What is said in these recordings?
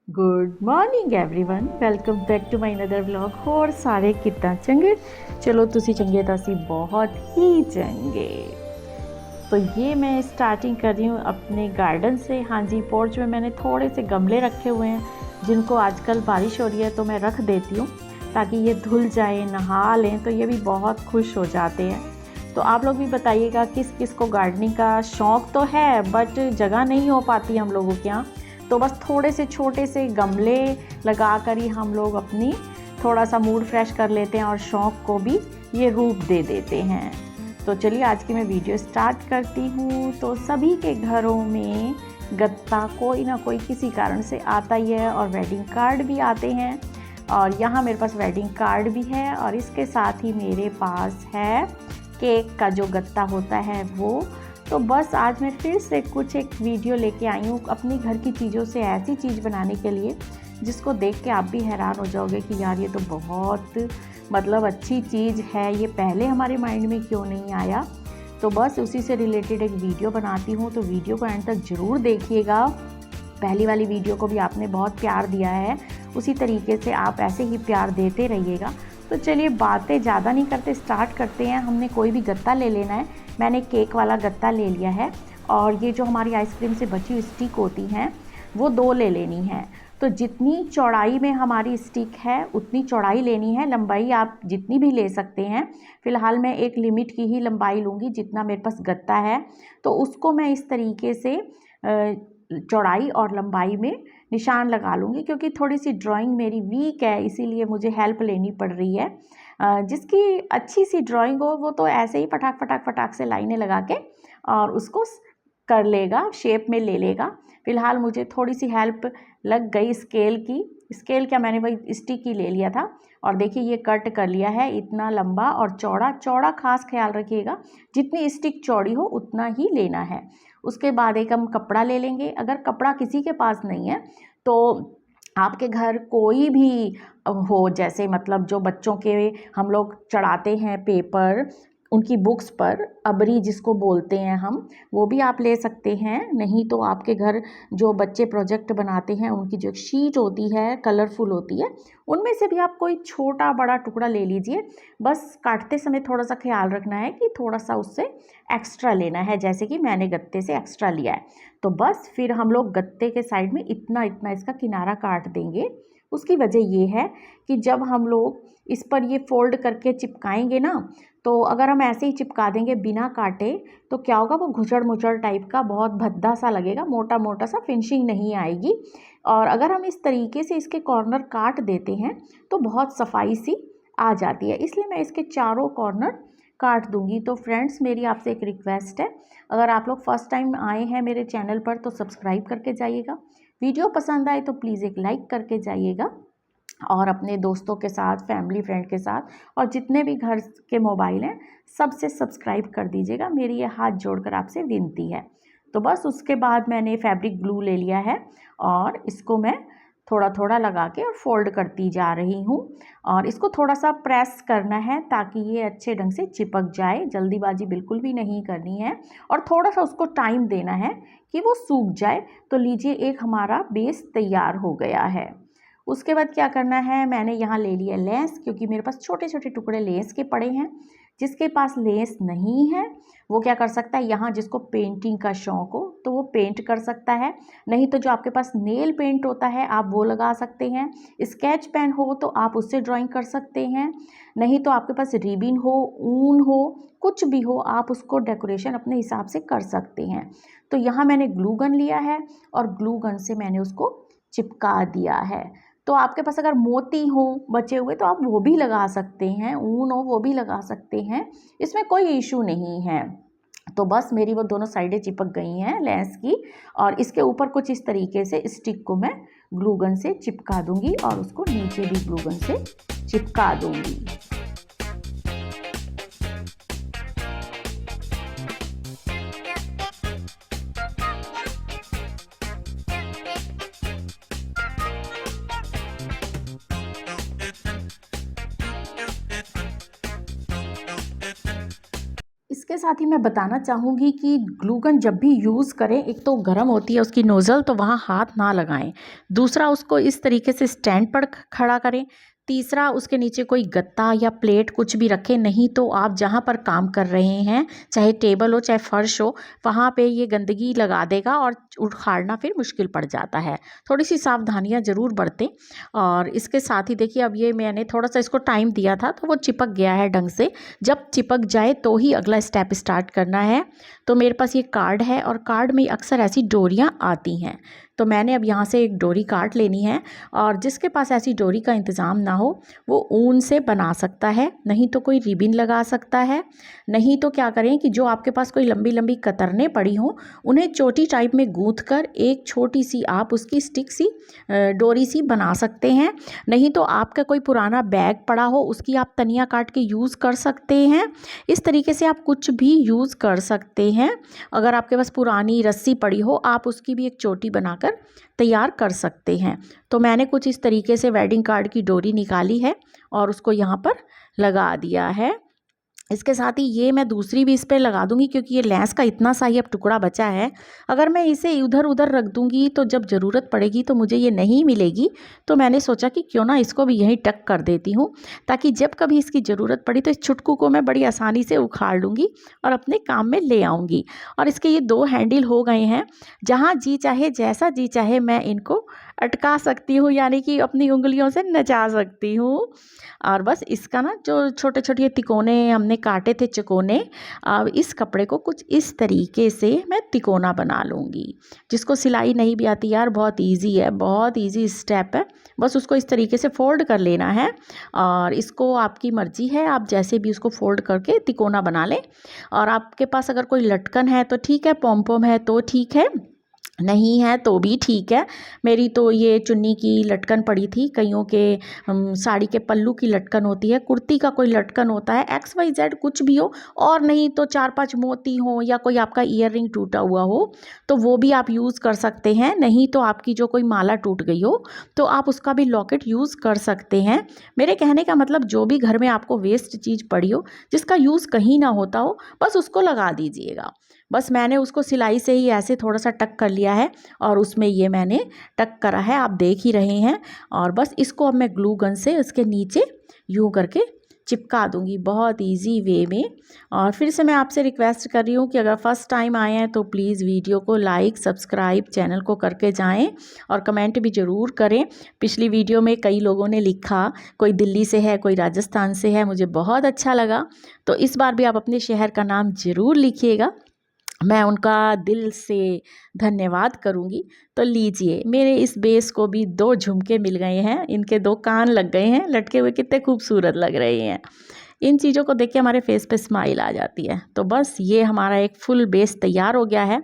Good morning everyone welcome back to my another vlog. ਹੋਰ ਸਾਰੇ ਕਿੱਦਾਂ ਚੰਗੇ? ਚਲੋ ਤੁਸੀਂ ਚੰਗੇ ਤਾਂ ਅਸੀਂ बहुत ही चंगे। तो ये मैं स्टार्टिंग कर रही हूँ अपने गार्डन से। हाँ जी, पोर्च में मैंने थोड़े से गमले रखे हुए हैं जिनको आजकल बारिश हो रही है तो मैं रख देती हूँ ताकि ये धुल जाए, नहा लें तो ये भी बहुत खुश हो जाते हैं। तो आप लोग भी बताइएगा किस किस को गार्डनिंग का शौक़ तो है बट जगह नहीं हो पाती हम लोगों के यहाँ, तो बस थोड़े से छोटे से गमले लगा कर ही हम लोग अपनी थोड़ा सा मूड फ्रेश कर लेते हैं और शौक़ को भी ये रूप दे देते हैं। तो चलिए आज की मैं वीडियो स्टार्ट करती हूँ। तो सभी के घरों में गत्ता कोई ना कोई किसी कारण से आता ही है और वेडिंग कार्ड भी आते हैं, और यहाँ मेरे पास वेडिंग कार्ड भी है और इसके साथ ही मेरे पास है केक का जो गत्ता होता है वो। तो बस आज मैं फिर से कुछ एक वीडियो लेके आई हूँ अपनी घर की चीज़ों से ऐसी चीज़ बनाने के लिए जिसको देख के आप भी हैरान हो जाओगे कि यार ये तो बहुत मतलब अच्छी चीज़ है, ये पहले हमारे माइंड में क्यों नहीं आया। तो बस उसी से रिलेटेड एक वीडियो बनाती हूँ, तो वीडियो को एंड तक ज़रूर देखिएगा। पहली वाली वीडियो को भी आपने बहुत प्यार दिया है, उसी तरीके से आप ऐसे ही प्यार देते रहिएगा। तो चलिए बातें ज़्यादा नहीं करते, स्टार्ट करते हैं। हमने कोई भी गत्ता ले लेना है। मैंने केक वाला गत्ता ले लिया है और ये जो हमारी आइसक्रीम से बची हुई स्टिक होती हैं वो 2 ले लेनी है। तो जितनी चौड़ाई में हमारी स्टिक है उतनी चौड़ाई लेनी है, लंबाई आप जितनी भी ले सकते हैं। फ़िलहाल मैं एक लिमिट की ही लंबाई लूँगी जितना मेरे पास गत्ता है, तो उसको मैं इस तरीके से चौड़ाई और लंबाई में निशान लगा लूँगी। क्योंकि थोड़ी सी ड्राइंग मेरी वीक है इसीलिए मुझे हेल्प लेनी पड़ रही है। जिसकी अच्छी सी ड्राइंग हो वो तो ऐसे ही फटाक फटाक फटाक से लाइनें लगा के और उसको कर लेगा, शेप में ले लेगा। फ़िलहाल मुझे थोड़ी सी हेल्प लग गई स्केल की। स्केल क्या, मैंने वही स्टिक ही ले लिया था और देखिए ये कट कर लिया है इतना लंबा और चौड़ा। चौड़ा खास ख्याल रखिएगा, जितनी स्टिक चौड़ी हो उतना ही लेना है। उसके बाद एक हम कपड़ा ले लेंगे। अगर कपड़ा किसी के पास नहीं है तो आपके घर कोई भी हो, जैसे मतलब जो बच्चों के हम लोग चढ़ाते हैं पेपर, उनकी बुक्स पर अबरी जिसको बोलते हैं हम, वो भी आप ले सकते हैं। नहीं तो आपके घर जो बच्चे प्रोजेक्ट बनाते हैं उनकी जो शीट होती है कलरफुल होती है, उनमें से भी आप कोई छोटा बड़ा टुकड़ा ले लीजिए। बस काटते समय थोड़ा सा ख्याल रखना है कि थोड़ा सा उससे एक्स्ट्रा लेना है, जैसे कि मैंने गत्ते से एक्स्ट्रा लिया है। तो बस फिर हम लोग गत्ते के साइड में इतना इतना इसका किनारा काट देंगे। उसकी वजह ये है कि जब हम लोग इस पर ये फोल्ड करके चिपकाएंगे ना, तो अगर हम ऐसे ही चिपका देंगे बिना काटे तो क्या होगा, वो घुसड़ मुचड़ टाइप का बहुत भद्दा सा लगेगा, मोटा मोटा सा, फिनिशिंग नहीं आएगी। और अगर हम इस तरीके से इसके कॉर्नर काट देते हैं तो बहुत सफाई सी आ जाती है, इसलिए मैं इसके चारों कॉर्नर काट दूंगी। तो फ्रेंड्स मेरी आपसे एक रिक्वेस्ट है, अगर आप लोग फर्स्ट टाइम आए हैं मेरे चैनल पर तो सब्सक्राइब करके जाइएगा। वीडियो पसंद आए तो प्लीज़ एक लाइक करके जाइएगा और अपने दोस्तों के साथ, फैमिली फ्रेंड के साथ और जितने भी घर के मोबाइल हैं सबसे सब्सक्राइब कर दीजिएगा। मेरी ये हाथ जोड़कर आपसे विनती है। तो बस उसके बाद मैंने फैब्रिक ग्लू ले लिया है और इसको मैं थोड़ा थोड़ा लगा के और फोल्ड करती जा रही हूँ। और इसको थोड़ा सा प्रेस करना है ताकि ये अच्छे ढंग से चिपक जाए। जल्दीबाजी बिल्कुल भी नहीं करनी है और थोड़ा सा उसको टाइम देना है कि वो सूख जाए। तो लीजिए एक हमारा बेस तैयार हो गया है। उसके बाद क्या करना है, मैंने यहाँ ले लिया लेस, क्योंकि मेरे पास छोटे छोटे टुकड़े लेस के पड़े हैं। जिसके पास लेस नहीं है वो क्या कर सकता है, यहाँ जिसको पेंटिंग का शौक़ हो तो वो पेंट कर सकता है। नहीं तो जो आपके पास नेल पेंट होता है आप वो लगा सकते हैं। स्केच पेन हो तो आप उससे ड्राइंग कर सकते हैं। नहीं तो आपके पास रिबिन हो, ऊन हो, कुछ भी हो, आप उसको डेकोरेशन अपने हिसाब से कर सकते हैं। तो यहाँ मैंने ग्लू गन लिया है और ग्लू गन से मैंने उसको चिपका दिया है। तो आपके पास अगर मोती हो बचे हुए तो आप वो भी लगा सकते हैं, ऊन हो वो भी लगा सकते हैं, इसमें कोई इशू नहीं है। तो बस मेरी वो दोनों साइडें चिपक गई हैं लेंस की, और इसके ऊपर कुछ इस तरीके से स्टिक को मैं ग्लू गन से चिपका दूंगी और उसको नीचे भी ग्लू गन से चिपका दूंगी। इसके इसके साथ ही मैं बताना चाहूँगी कि ग्लू गन जब भी यूज़ करें, एक तो गर्म होती है उसकी नोज़ल, तो वहाँ हाथ ना लगाएं। दूसरा, उसको इस तरीके से स्टैंड पर खड़ा करें। तीसरा, उसके नीचे कोई गत्ता या प्लेट कुछ भी रखें, नहीं तो आप जहाँ पर काम कर रहे हैं, चाहे टेबल हो चाहे फर्श हो, वहाँ पे ये गंदगी लगा देगा और उखाड़ना फिर मुश्किल पड़ जाता है। थोड़ी सी सावधानियाँ ज़रूर बरतें। और इसके साथ ही देखिए, अब ये मैंने थोड़ा सा इसको टाइम दिया था तो वो चिपक गया है ढंग से। जब चिपक जाए तो ही अगला स्टेप स्टार्ट करना है। तो मेरे पास ये कार्ड है और कार्ड में अक्सर ऐसी डोरियाँ आती हैं, तो मैंने अब यहाँ से एक डोरी काट लेनी है। और जिसके पास ऐसी डोरी का इंतज़ाम ना हो वो ऊन से बना सकता है, नहीं तो कोई रिबिन लगा सकता है। नहीं तो क्या करें कि जो आपके पास कोई लंबी लंबी कतरनें पड़ी हों, उन्हें चोटी टाइप में गूँथ कर एक छोटी सी आप उसकी स्टिक सी डोरी सी बना सकते हैं। नहीं तो आपका कोई पुराना बैग पड़ा हो, उसकी आप तनिया काट के यूज़ कर सकते हैं। इस तरीके से आप कुछ भी यूज़ कर सकते हैं। अगर आपके पास पुरानी रस्सी पड़ी हो, आप उसकी भी एक चोटी बनाकर तैयार कर सकते हैं। तो मैंने कुछ इस तरीके से वेडिंग कार्ड की डोरी निकाली है और उसको यहाँ पर लगा दिया है। इसके साथ ही ये मैं दूसरी भी इस पर लगा दूंगी, क्योंकि ये लेस का इतना सा ही अब टुकड़ा बचा है। अगर मैं इसे इधर उधर रख दूंगी तो जब ज़रूरत पड़ेगी तो मुझे ये नहीं मिलेगी। तो मैंने सोचा कि क्यों ना इसको भी यहीं टक कर देती हूँ, ताकि जब कभी इसकी ज़रूरत पड़ी तो इस छुटकू को मैं बड़ी आसानी से उखाड़ लूँगी और अपने काम में ले आऊँगी। और इसके ये 2 हैंडल हो गए हैं, जहाँ जी चाहे जैसा जी चाहे मैं इनको अटका सकती हूँ, यानी कि अपनी उंगलियों से नचा सकती हूँ। और बस इसका ना जो छोटे छोटे तिकोने हमने काटे थे चकोने, अब इस कपड़े को कुछ इस तरीके से मैं तिकोना बना लूँगी। जिसको सिलाई नहीं भी आती यार, बहुत इजी है, बहुत इजी स्टेप है। बस उसको इस तरीके से फोल्ड कर लेना है और इसको आपकी मर्जी है, आप जैसे भी उसको फोल्ड करके तिकोना बना लें। और आपके पास अगर कोई लटकन है तो ठीक है, पॉम पॉम है तो ठीक है, नहीं है तो भी ठीक है। मेरी तो ये चुन्नी की लटकन पड़ी थी, कईयों के साड़ी के पल्लू की लटकन होती है, कुर्ती का कोई लटकन होता है, XYZ कुछ भी हो। और नहीं तो 4-5 मोती हो या कोई आपका ईयर रिंग टूटा हुआ हो तो वो भी आप यूज़ कर सकते हैं। नहीं तो आपकी जो कोई माला टूट गई हो तो आप उसका भी लॉकेट यूज़ कर सकते हैं। मेरे कहने का मतलब, जो भी घर में आपको वेस्ट चीज़ पड़ी हो जिसका यूज़ कहीं ना होता हो, बस उसको लगा दीजिएगा। बस मैंने उसको सिलाई से ही ऐसे थोड़ा सा टक कर लिया है और उसमें ये मैंने टक करा है, आप देख ही रहे हैं। और बस इसको अब मैं ग्लू गन से उसके नीचे यूँ करके चिपका दूंगी, बहुत इजी वे में। और फिर से मैं आपसे रिक्वेस्ट कर रही हूँ कि अगर फर्स्ट टाइम आए हैं तो प्लीज़ वीडियो को लाइक सब्सक्राइब चैनल को करके जाएं और कमेंट भी ज़रूर करें। पिछली वीडियो में कई लोगों ने लिखा, कोई दिल्ली से है, कोई राजस्थान से है, मुझे बहुत अच्छा लगा। तो इस बार भी आप अपने शहर का नाम ज़रूर लिखिएगा, मैं उनका दिल से धन्यवाद करूंगी। तो लीजिए, मेरे इस बेस को भी 2 झुमके मिल गए हैं, इनके 2 कान लग गए हैं, लटके हुए कितने खूबसूरत लग रहे हैं। इन चीज़ों को देख के हमारे फेस पे स्माइल आ जाती है। तो बस ये हमारा एक फुल बेस तैयार हो गया है।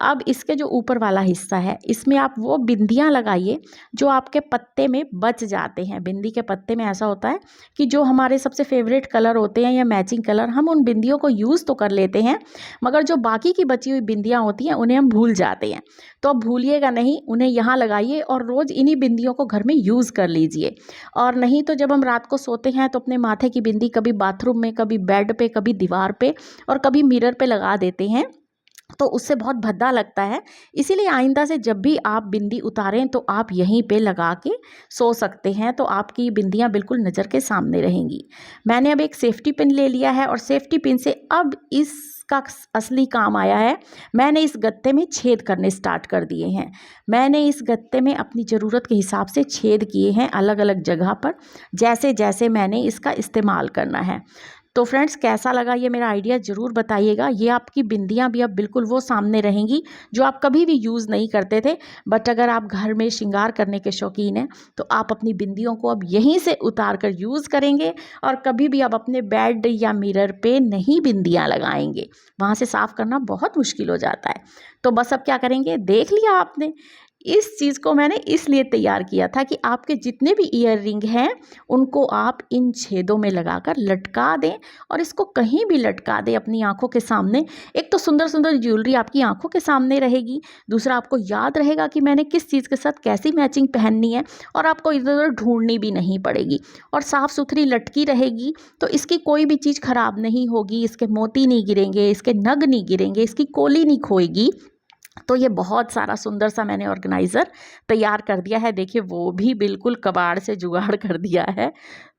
अब इसके जो ऊपर वाला हिस्सा है, इसमें आप वो बिंदियाँ लगाइए जो आपके पत्ते में बच जाते हैं। बिंदी के पत्ते में ऐसा होता है कि जो हमारे सबसे फेवरेट कलर होते हैं या मैचिंग कलर, हम उन बिंदियों को यूज़ तो कर लेते हैं, मगर जो बाकी की बची हुई बिंदियाँ होती हैं उन्हें हम भूल जाते हैं। तो अब भूलिएगा नहीं, उन्हें यहाँ लगाइए और रोज़ इन्हीं बिंदियों को घर में यूज़ कर लीजिए। और नहीं तो जब हम रात को सोते हैं तो अपने माथे की बिंदी कभी बाथरूम में, कभी बेड पे, कभी दीवार पे और कभी मिरर पे लगा देते हैं, तो उससे बहुत भद्दा लगता है। इसीलिए आइंदा से जब भी आप बिंदी उतारें तो आप यहीं पे लगा के सो सकते हैं, तो आपकी बिंदियां बिल्कुल नज़र के सामने रहेंगी। मैंने अब एक सेफ्टी पिन ले लिया है और सेफ्टी पिन से अब इसका असली काम आया है। मैंने इस गत्ते में छेद करने स्टार्ट कर दिए हैं। मैंने इस गत्ते में अपनी ज़रूरत के हिसाब से छेद किए हैं अलग अलग जगह पर, जैसे जैसे मैंने इसका इस्तेमाल करना है। तो फ्रेंड्स, कैसा लगा ये मेरा आइडिया ज़रूर बताइएगा। ये आपकी बिंदियाँ भी अब बिल्कुल वो सामने रहेंगी जो आप कभी भी यूज़ नहीं करते थे, बट अगर आप घर में श्रृंगार करने के शौकीन हैं तो आप अपनी बिंदियों को अब यहीं से उतार कर यूज़ करेंगे और कभी भी आप अपने बेड या मिरर पे नहीं बिंदियाँ लगाएंगे, वहाँ से साफ़ करना बहुत मुश्किल हो जाता है। तो बस अब क्या करेंगे, देख लिया आपने इस चीज़ को मैंने इसलिए तैयार किया था कि आपके जितने भी ईयर रिंग हैं उनको आप इन छेदों में लगाकर लटका दें और इसको कहीं भी लटका दें अपनी आंखों के सामने। एक तो सुंदर सुंदर ज्वेलरी आपकी आंखों के सामने रहेगी, दूसरा आपको याद रहेगा कि मैंने किस चीज़ के साथ कैसी मैचिंग पहननी है और आपको इधर उधर ढूंढनी भी नहीं पड़ेगी और साफ़ सुथरी लटकी रहेगी, तो इसकी कोई भी चीज़ ख़राब नहीं होगी, इसके मोती नहीं गिरेंगे, इसके नग नहीं गिरेंगे, इसकी कोली नहीं खोएगी। तो ये बहुत सारा सुंदर सा मैंने ऑर्गेनाइज़र तैयार कर दिया है। देखिए वो भी बिल्कुल कबाड़ से जुगाड़ कर दिया है।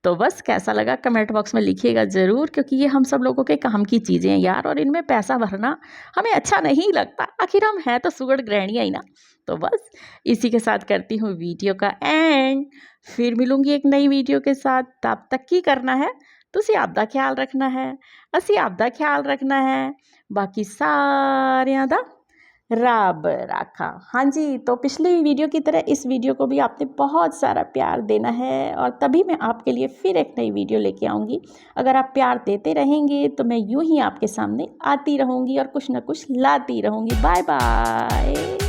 तो बस कैसा लगा कमेंट बॉक्स में लिखिएगा ज़रूर, क्योंकि ये हम सब लोगों के काम की चीज़ें हैं यार, और इनमें पैसा भरना हमें अच्छा नहीं लगता। आखिर हम हैं तो सुगड़ गृहणियाँ ही ना। तो बस इसी के साथ करती हूँ वीडियो का एंड। फिर मिलूँगी एक नई वीडियो के साथ। तब तक की करना है, तुसी आपदा ख्याल रखना है, असी आपदा ख्याल रखना है, बाकी सारिਆਂ ਦਾ रब राखा। हाँ जी, तो पिछली वीडियो की तरह इस वीडियो को भी आपने बहुत सारा प्यार देना है और तभी मैं आपके लिए फिर एक नई वीडियो लेके आऊँगी। अगर आप प्यार देते रहेंगे तो मैं यूं ही आपके सामने आती रहूँगी और कुछ ना कुछ लाती रहूँगी। Bye bye.